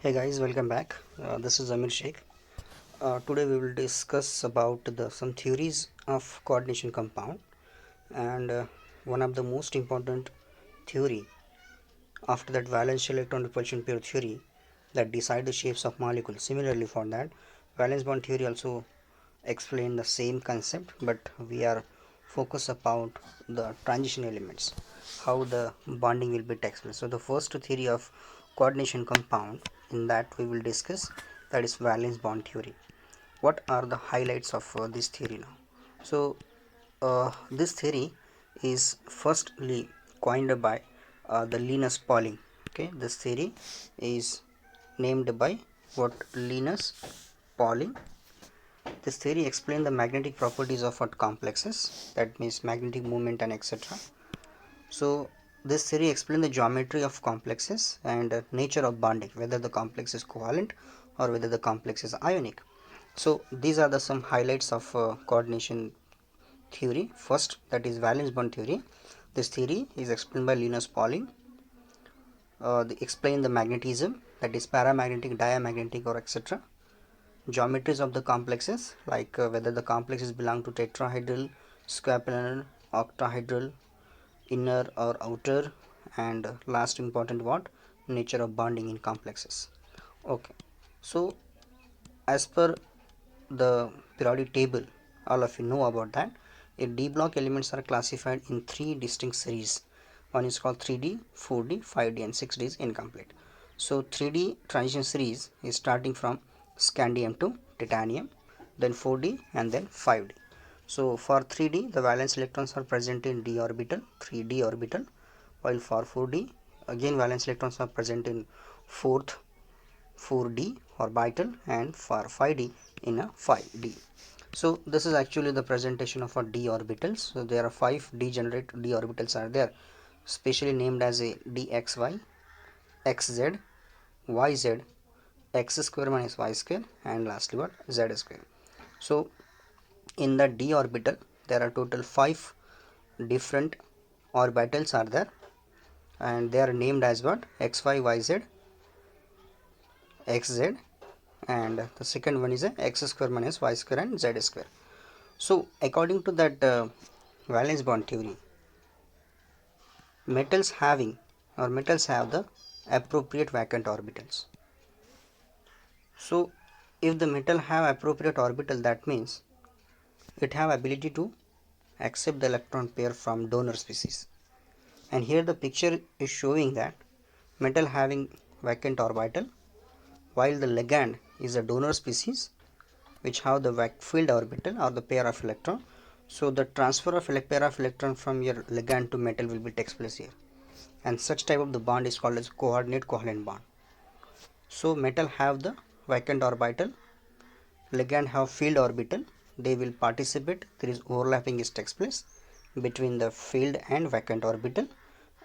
Hey guys, welcome back. This is Amir Sheikh. Today we will discuss about the some theories of coordination compound, and one of the most important theory after that valence electron repulsion pair theory that decide the shapes of molecules. Similarly, for that valence bond theory also explain the same concept, but we are focus about the transition elements, how the bonding will be takes place. So the first theory of coordination compound in that we will discuss, that is valence bond theory. What are the highlights of this theory now? So this theory is firstly coined by the Linus Pauling. Okay, this theory is named by what? Linus Pauling. This theory explains the magnetic properties of what complexes, that means magnetic moment and etc. So this theory explains the geometry of complexes and nature of bonding, whether the complex is covalent or whether the complex is ionic. So these are the some highlights of coordination theory. First, that is valence bond theory. This theory is explained by Linus Pauling. They explain the magnetism, that is paramagnetic, diamagnetic or etc. Geometries of the complexes, like whether the complexes belong to tetrahedral, squaplanar, octahedral, inner or outer, and last important what? Nature of bonding in complexes. Okay, so as per the periodic table, all of you know about that. A D block elements are classified in three distinct series. One is called 3D, 4D, 5D, and 6D is incomplete. So 3D transition series is starting from scandium to titanium, then 4D, and then 5D. So for 3D, the valence electrons are present in d orbital, 3D orbital, while for 4D, again valence electrons are present in fourth 4D orbital, and for 5D in a 5D. So this is actually the presentation of a d orbitals. So there are 5 degenerate d orbitals are there, specially named as a dxy, xz, yz, x square minus y square, and lastly what? Z square. So in the d orbital there are total 5 different orbitals are there, and they are named as what? xy, yz, xz, and the second one is a x square minus y square and z square. So according to that valence bond theory, metals have the appropriate vacant orbitals. So if the metal have appropriate orbital, that means it have ability to accept the electron pair from donor species. And here the picture is showing that metal having vacant orbital, while the ligand is a donor species which have the filled orbital or the pair of electron. So the transfer of pair of electron from your ligand to metal will be takes place here, and such type of the bond is called as coordinate covalent bond. So metal have the vacant orbital, ligand have filled orbital, they will participate, there is overlapping is takes place between the filled and vacant orbital,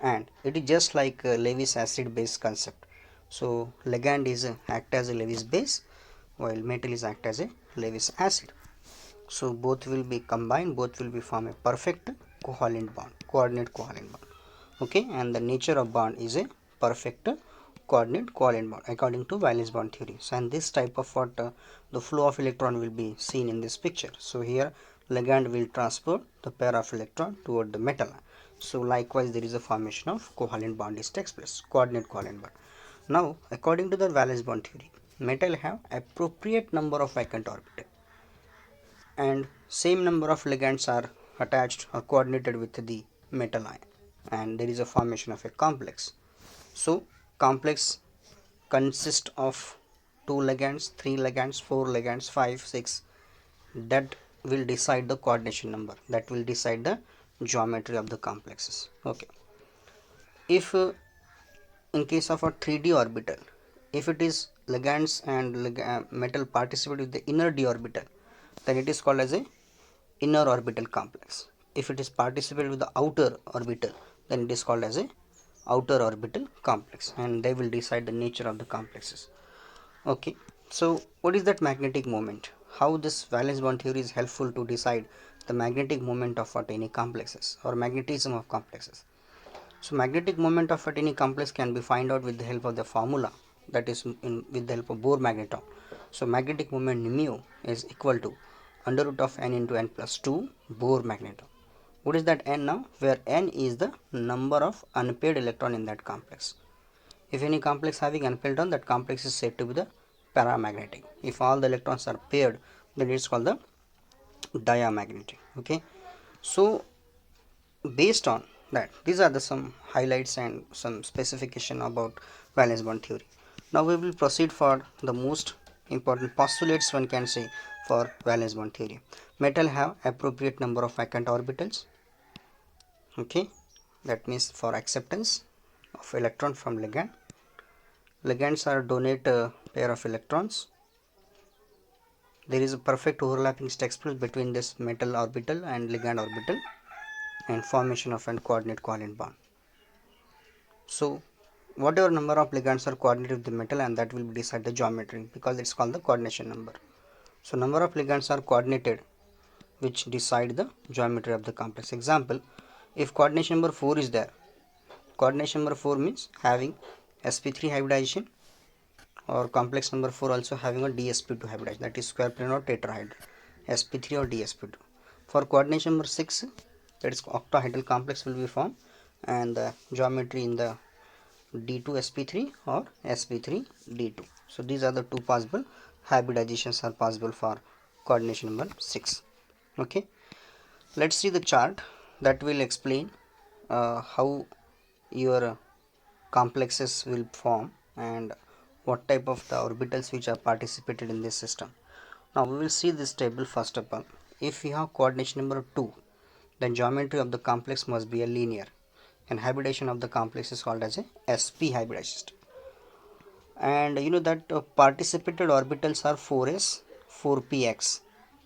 and it is just like a Lewis acid base concept. So ligand is act as a Lewis base, while metal is act as a Lewis acid. So both will be combined, both will be form a perfect covalent bond, coordinate covalent bond. Okay, and the nature of bond is a perfect coordinate covalent bond according to valence bond theories. And this type of what the flow of electron will be seen in this picture. So here ligand will transport the pair of electron toward the metal. So likewise there is a formation of covalent bond is takes place, coordinate covalent bond. Now according to the valence bond theory, metal have appropriate number of vacant orbital, and same number of ligands are attached or coordinated with the metal ion, and there is a formation of a complex. So complex consists of 2 ligands, 3 ligands, 4 ligands, 5, 6, that will decide the coordination number, that will decide the geometry of the complexes. Okay, if in case of a 3D orbital, if it is ligands and metal participate with the inner d orbital, then it is called as a inner orbital complex. If it is participate with the outer orbital, then it is called as a outer orbital complex, and they will decide the nature of the complexes. Okay, so what is that magnetic moment? How this valence bond theory is helpful to decide the magnetic moment of what any complexes or magnetism of complexes? So magnetic moment of at any complex can be find out with the help of the formula. that is with the help of Bohr magneton. So magnetic moment mu is equal to under root of n into n plus 2 Bohr magneton. What is that n now? Where n is the number of unpaired electron in that complex. If any complex having unpaired electron, that complex is said to be the paramagnetic. If all the electrons are paired, then it's called the diamagnetic. Okay, so based on that, these are the some highlights and some specification about valence bond theory. Now we will proceed for the most important postulates one can say for valence bond theory. Metal have appropriate number of vacant orbitals. Okay, that means for acceptance of electron from ligand. Ligands are donate a pair of electrons. There is a perfect overlapping spectrum between this metal orbital and ligand orbital and formation of an coordinate covalent bond. So whatever number of ligands are coordinated with the metal, and that will decide the geometry because it's called the coordination number. So number of ligands are coordinated which decide the geometry of the complex. Example, if coordination number 4 is there, coordination number 4 means having sp3 hybridization, or complex number 4 also having a dsp2 hybridization, that is square plane or tetrahedral, sp3 or dsp2. For coordination number 6, that is octahedral complex will be formed, and the geometry in the d2 sp3 or sp3 d2. So these are the two possible hybridizations are possible for coordination number 6. Okay, let's see the chart that will explain how your complexes will form and what type of the orbitals which are participated in this system. Now we will see this table first of all. If we have coordination number 2, then geometry of the complex must be a linear, and hybridization of the complex is called as a sp hybridized. And you know that participated orbitals are 4s 4px.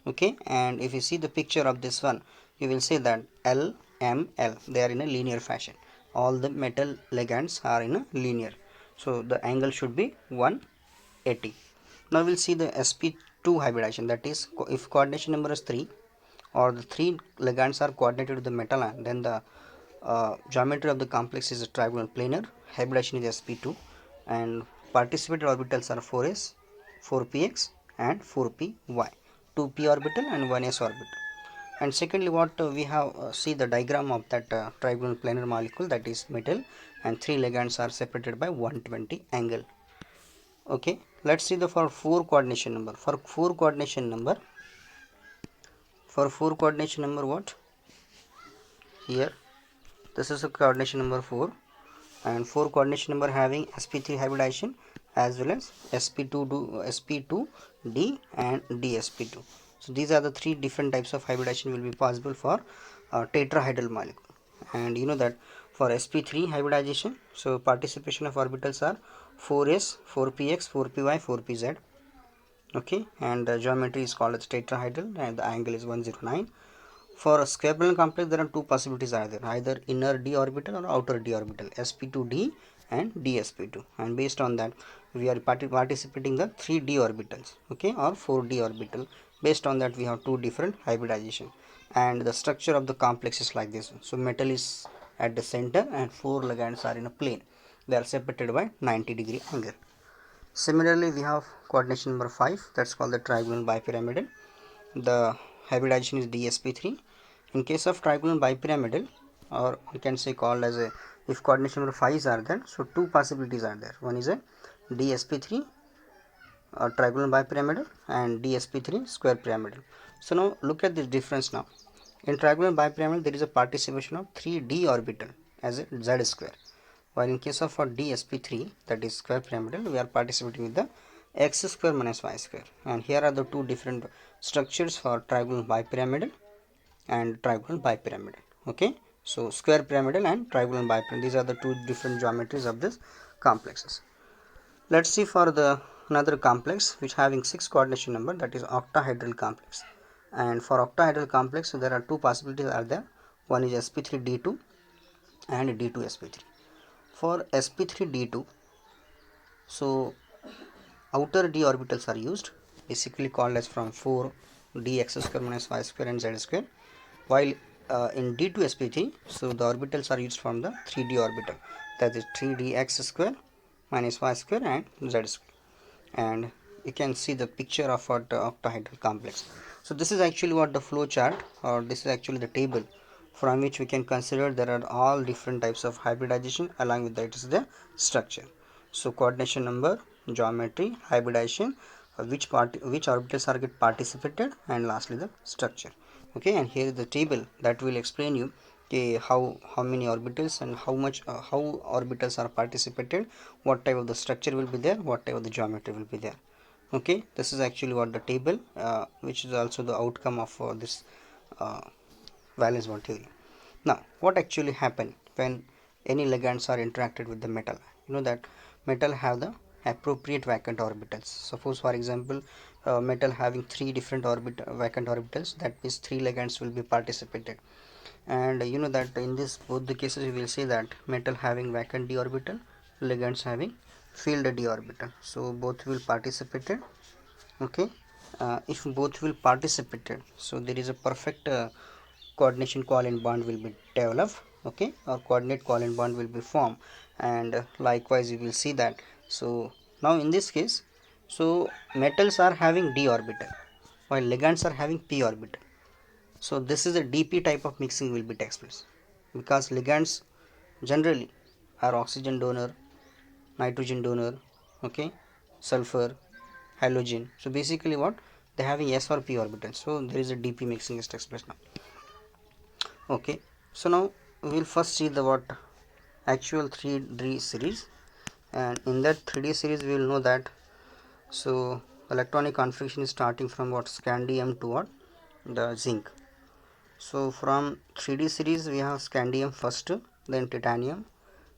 Okay, and if you see the picture of this one, you will see that L M L, they are in a linear fashion. All the metal ligands are in a linear, so the angle should be 180. Now we'll see the sp2 hybridization, that is if coordination number is 3 or the 3 ligands are coordinated with the metal ion, then the geometry of the complex is a trigonal planar. Hybridization is sp2, and participated orbitals are 4s 4px and 4py, 2p orbital and 1s orbital. And secondly, what we have see the diagram of that trigonal planar molecule, that is metal, and 3 ligands are separated by 120 angle. Okay, let's see the for 4 coordination number. For 4 coordination number, what here, this is a coordination number 4, and 4 coordination number having sp3 hybridization as well as sp2d and dsp2. So these are the 3 different types of hybridization will be possible for tetrahedral molecule. And you know that for sp3 hybridization, so participation of orbitals are 4s 4px 4py 4pz. Okay, and the geometry is called as tetrahedral and the angle is 109. For a square plane complex, there are two possibilities are there, either inner d orbital or outer d orbital, sp2d and dsp2, and based on that we are participating the 3d orbitals, okay, or 4d orbital. Based on that we have two different hybridization, and the structure of the complex is like this. So metal is at the center and 4 ligands are in a plane, they are separated by 90-degree angle. Similarly, we have coordination number 5, that's called the trigonal bipyramidal. The hybridization is dsp3. In case of trigonal bipyramidal, or we can say called as a, if coordination number 5 are there, so two possibilities are there. One is a dsp3 trigonal bipyramidal and dsp3 square pyramidal. So now look at this difference now. In trigonal bipyramidal, there is a participation of 3d orbital as a z square, while in case of dsp3, that is square pyramidal, we are participating with the x square minus y square. And here are the two different structures for trigonal bipyramidal and trigonal bipyramidal. Okay, so square pyramidal and trigonal bipyramidal, these are the two different geometries of this complexes. Let's see for the another complex which having 6 coordination number, that is octahedral complex. And for octahedral complex, there are two possibilities are there. One is sp3d2 and d2sp3. For sp3d2, so outer d orbitals are used, basically called as from 4 dx square minus y square and z square, while in d2sp3, so the orbitals are used from the 3d orbital, that is 3dx square minus y square and z square. And you can see the picture of what octahedral complex. So this is actually what the flow chart, or this is actually the table from which we can consider there are all different types of hybridization, along with that is the structure. So coordination number, geometry, hybridization, which orbitals are get participated, and lastly the structure. Okay, and here is the table that will explain you how many orbitals and how orbitals are participated, what type of the structure will be there, what type of the geometry will be there. Okay, this is actually what the table, which is also the outcome of this uh, valence bond theory. Now what actually happen when any ligands are interacted with the metal? You know that metal have the appropriate vacant orbitals. Suppose for example metal having three different vacant orbitals, that means three ligands will be participated. And you know that in this both the cases we will see that metal having vacant d orbital, ligands having filled d orbital, so both will participated. Okay, if both will participated, so there is a perfect coordination covalent bond will be developed. Okay, or coordinate covalent bond will be formed, and likewise you will see that. So now in this case, so metals are having d orbital while ligands are having p orbital. So this is a DP type of mixing will be takes place, because ligands generally are oxygen donor, nitrogen donor, okay, sulfur, halogen. So basically what they having s or p orbital. So there is a DP mixing is takes place now. Okay, so now we will first see the what actual 3D series, and in that 3D series we will know that. So electronic configuration is starting from what scandium to what the zinc. So from 3D series we have scandium first, then titanium,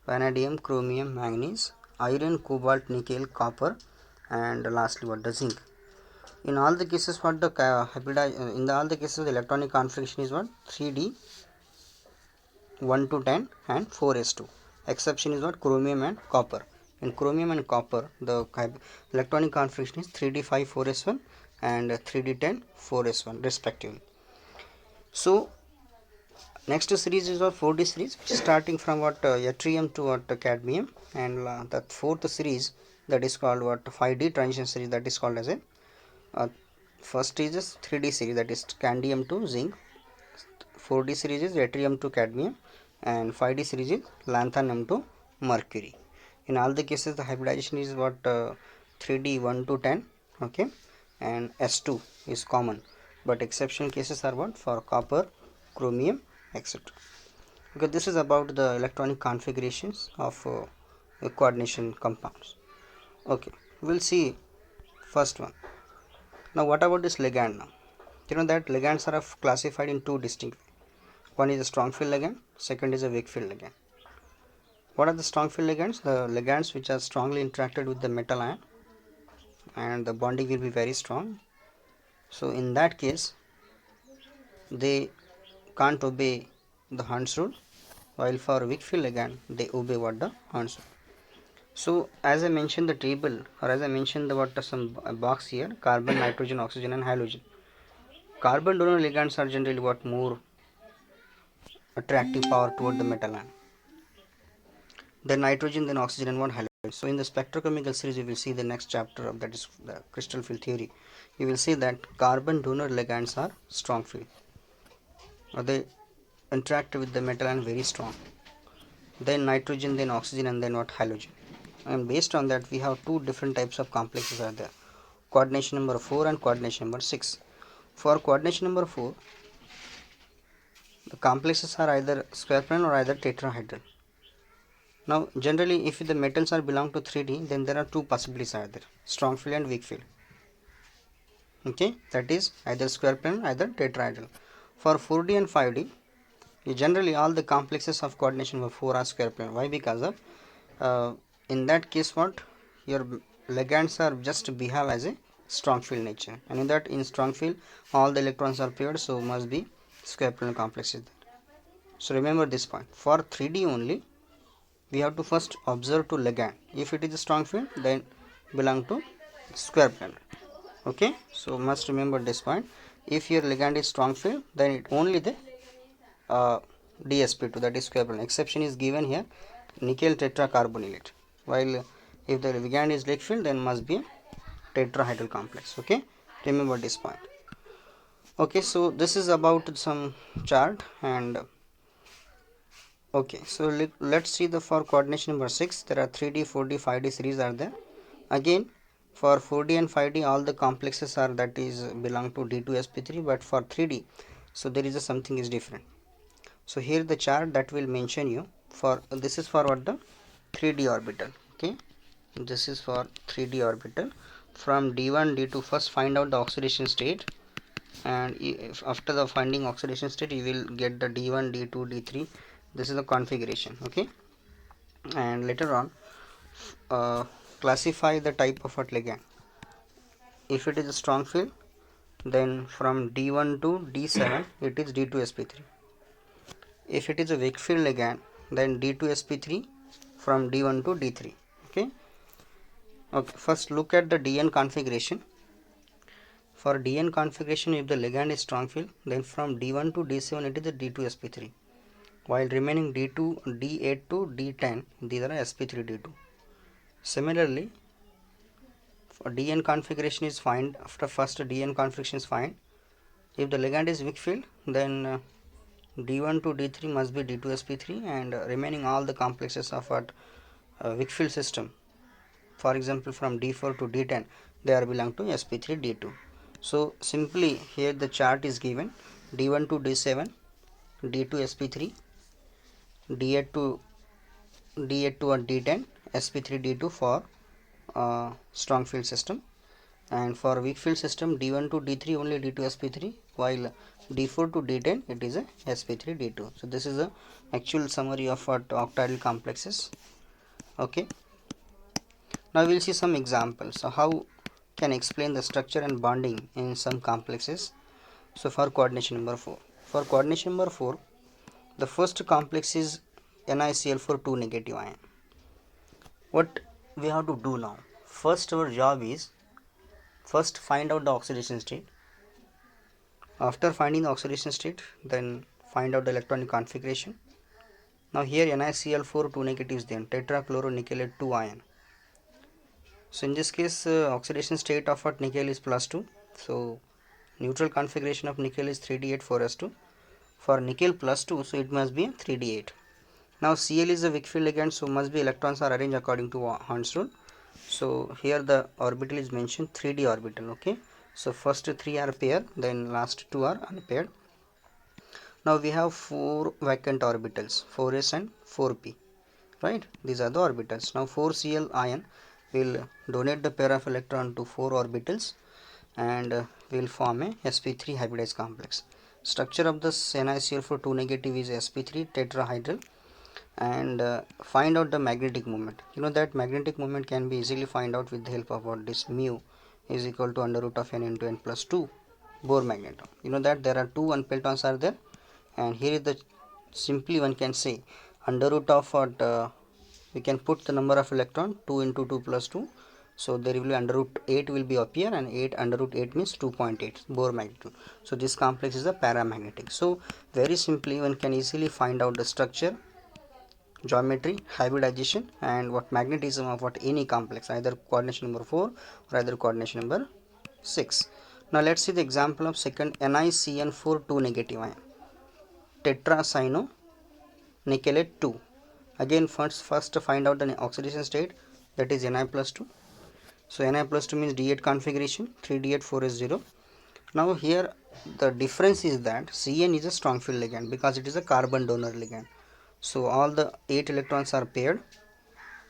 vanadium, chromium, manganese, iron, cobalt, nickel, copper, and lastly what the zinc. In all the cases what the all the cases the electronic configuration is what 3D 1 to 10 and 4s2. Exception is what chromium and copper. In chromium and copper the electronic configuration is 3D 5 4s1 and 3D 10 4s1 respectively. So next series is our 4D series, which is starting from what yttrium to what cadmium, and the fourth series that is called what 5D transition series, that is called as a first is 3D series, that is scandium to zinc. 4D series is yttrium to cadmium, and 5D series is lanthanum to mercury. In all the cases the hybridization is what 3D 1 to 10, okay, and S2 is common, but exceptional cases are what for copper, chromium, etc. Okay, this is about the electronic configurations of coordination compounds. Okay, we'll see first one. Now what about this ligand? Now you know that ligands are classified in two distinct. One is a strong field ligand, second is a weak field ligand. What are the strong field ligands? The ligands which are strongly interacted with the metal ion, and the bonding will be very strong. So in that case they can't obey the Hund's rule, while for weak field ligand they obey what the Hund's rule. So as I mentioned the table, or as I mentioned the what some box here, carbon, nitrogen, oxygen and halogen. Carbon donor ligands are generally what more attractive power toward the metal ion. Then nitrogen, then oxygen and one halogen. So in the spectrochemical series you will see the next chapter of that is the crystal field theory. You will see that carbon donor ligands are strong field, or they interact with the metal ion very strong. Then nitrogen, then oxygen and then what halogen. And based on that we have two different types of complexes are there, coordination number 4 and coordination number 6. For coordination number 4 the complexes are either square planar or either tetrahedral. Now generally if the metals are belong to 3D, then there are two possibilities are there, strong field and weak field. Okay, that is either square planar either tetrahedral. For 4D and 5D generally all the complexes of coordination number 4 are square planar. Why? Because of in that case what your ligands are just behave as a strong field nature, and in that in strong field all the electrons are paired, so must be square planar complexes there. So remember this point, for 3D only we have to first observe to ligand, if it is a strong field then belong to square planar. Okay, so must remember this point, if your ligand is strong field then it only the DsP2, that is square planar. Exception is given here, nickel tetracarbonylate, while If the ligand is weak field, then must be a tetrahedral complex. Okay, remember this point. Okay, so this is about some chart. And okay, so let's see the for coordination number 6. There are 3D, 4D, 5D series are there. Again, for 4D and 5D, all the complexes are that is belong to D2sp3, but for 3D, so there is a something is different. So here the chart that will mention you for this is for what the 3D orbital. Okay, this is for 3D orbital. From D1, D2, first find out the oxidation state, and if after the finding oxidation state, you will get the D1, D2, D3. This is the configuration. Okay, and later on classify the type of a ligand. If it is a strong field, then from D1 to D7 it is D2sp3. If it is a weak field ligand, then D2sp3 from D1 to D3. Okay. Okay, first look at the DN configuration. For DN configuration, if the ligand is strong field, then from D1 to D7 it is the D2sp3, while remaining D2, D8 to D10 these are sp3 D2. Similarly, for DN configuration is fine. After first DN configuration is fine. If the ligand is weak field, then D1 to D3 must be D2sp3, and remaining all the complexes of a weak field system, for example from D4 to D10, they are belong to sp3 D2. So simply here the chart is given: D1 to D7 D2sp3, D8 to D10 sp3 D2 for strong field system, and for weak field system D1 to D3 only D2sp3, while D4 to D10 it is a sp3 D2. So this is the actual summary of what octahedral complexes. Okay, now we will see some examples. So how can explain the structure and bonding in some complexes. So for coordination number 4, for coordination number 4, the first complex is NiCl4 2 negative ion. What we have to do now? First, our job is first find out the oxidation state. After finding the oxidation state, then find out the electronic configuration. Now here NiCl4 2 negative is then tetrachloronickelate 2 ion. So in this case, oxidation state of what nickel is +2. So neutral configuration of nickel is 3D8 4s2. For nickel +2, so it must be 3D8. Now Cl is a weak field ligand, so must be electrons are arranged according to Horn's rule. So here the orbital is mentioned 3D orbital. Okay, so first 3 are paired, then last 2 are unpaired. Now we have 4 vacant orbitals, 4s and 4p, right? These are the orbitals. Now 4Cl ion will donate the pair of electron to 4 orbitals and will form a sp3 hybridized complex. Structure of this NiCl4 2 negative is sp3 tetrahedral. And find out the magnetic moment. You know that magnetic moment can be easily find out with the help of what this mu is equal to under root of n into n plus 2 Bohr magneton. You know that there are 2 unpeltons are there, and here is the simply one can say under root of what we can put the number of electron 2 into 2 plus 2, so there will be under root 8 will be up here, and 8 under root 8 means 2.8 Bohr magneton. So this complex is a paramagnetic. So very simply one can easily find out the structure, geometry, hybridization, and what magnetism of what any complex, either coordination number 4 or either coordination number 6. Now let's see the example of second NiCN4 2 negative ion, tetracyanonickelate 2. Again first find out the oxidation state, that is Ni plus 2. So Ni plus 2 means D8 configuration, 3D8 4s0. Now here the difference is that Cn is a strong field ligand because it is a carbon donor ligand. So all the 8 electrons are paired.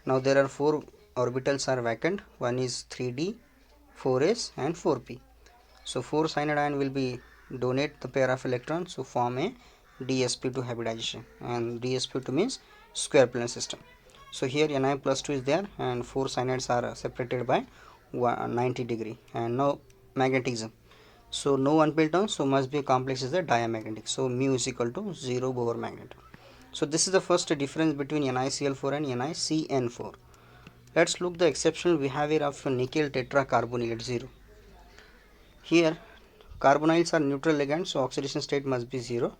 Now there are 4 orbitals are vacant. One is 3D, 4s and 4p. So 4 cyanide ion will be donate the pair of electrons to form a dsp2 hybridization, and dsp2 means square plane system. So here Ni plus 2 is there, and 4 cyanides are separated by 90 degree, and now magnetism. So no unpelton, so must be complex is the diamagnetic. So mu is equal to 0 Bohr magneton. So this is the first difference between NiCl4 and NiCN4. Let's look the exceptional behavior of nickel tetracarbonylate 0. Here carbonyls are neutral ligands, so oxidation state must be 0.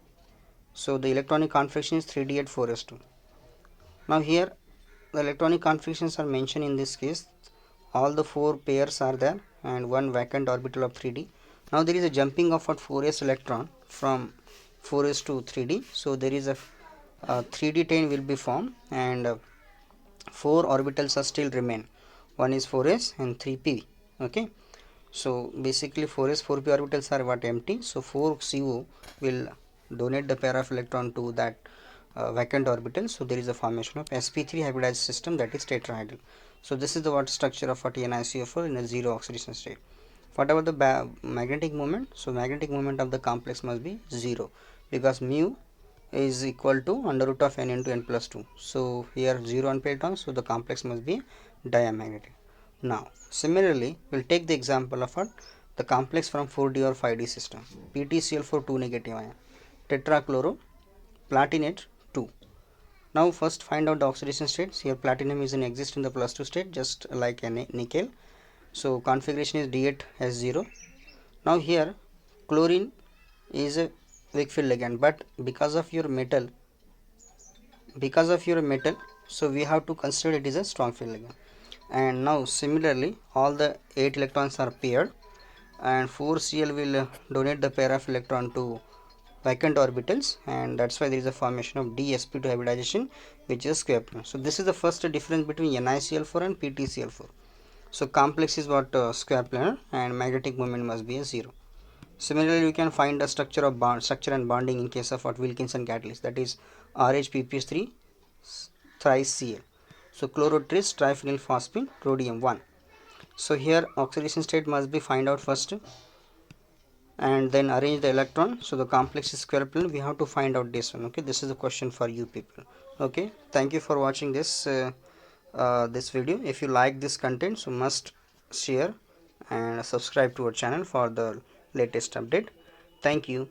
So the electronic configuration is 3D8 4s2. Now here the electronic configurations are mentioned in this case. All the 4 pairs are there and one vacant orbital of 3d. Now there is a jumping of a 4s electron from 4s to 3d, so there is a 3d 10 will be formed, and 4 orbitals are still remain. One is 4s and 3p. Okay, so basically 4s 4p orbitals are what empty, so 4co will donate the pair of electron to that vacant orbital, so there is a formation of sp3 hybridized system, that is tetrahedral. So this is the what structure of a NiCO4 in a zero oxidation state. Whatever the magnetic moment, so magnetic moment of the complex must be 0, because mu is equal to under root of n into n plus 2. So here 0 unpaired terms, so the complex must be diamagnetic. Now similarly we'll take the example of the complex from 4d or 5d system. PtCl4 2 negative ion, tetrachloro platinate 2. Now first find out the oxidation states. Here platinum is in exist in the plus 2 state, just like a nickel, so configuration is D8S0. Now here chlorine is a weak field ligand, but because of your metal, so we have to consider it is a strong field ligand. And now similarly all the 8 electrons are paired, and 4Cl will donate the pair of electron to vacant orbitals, and that's why there is a formation of dsp2 hybridization, which is square planar. So this is the first difference between NiCl4 and PtCl4. So complex is what square planar, and magnetic moment must be a 0. Similarly, you can find the structure of structure and bonding in case of what Wilkinson catalyst, that is RHPPS3 thrice Cl. So chlorotris triphenyl phosphine rhodium 1. So here oxidation state must be find out first, and then arrange the electron. So the complex is square planar, we have to find out this one. Okay, this is a question for you people. Okay, thank you for watching this video. If you like this content, so must share and subscribe to our channel for the latest update. Thank you.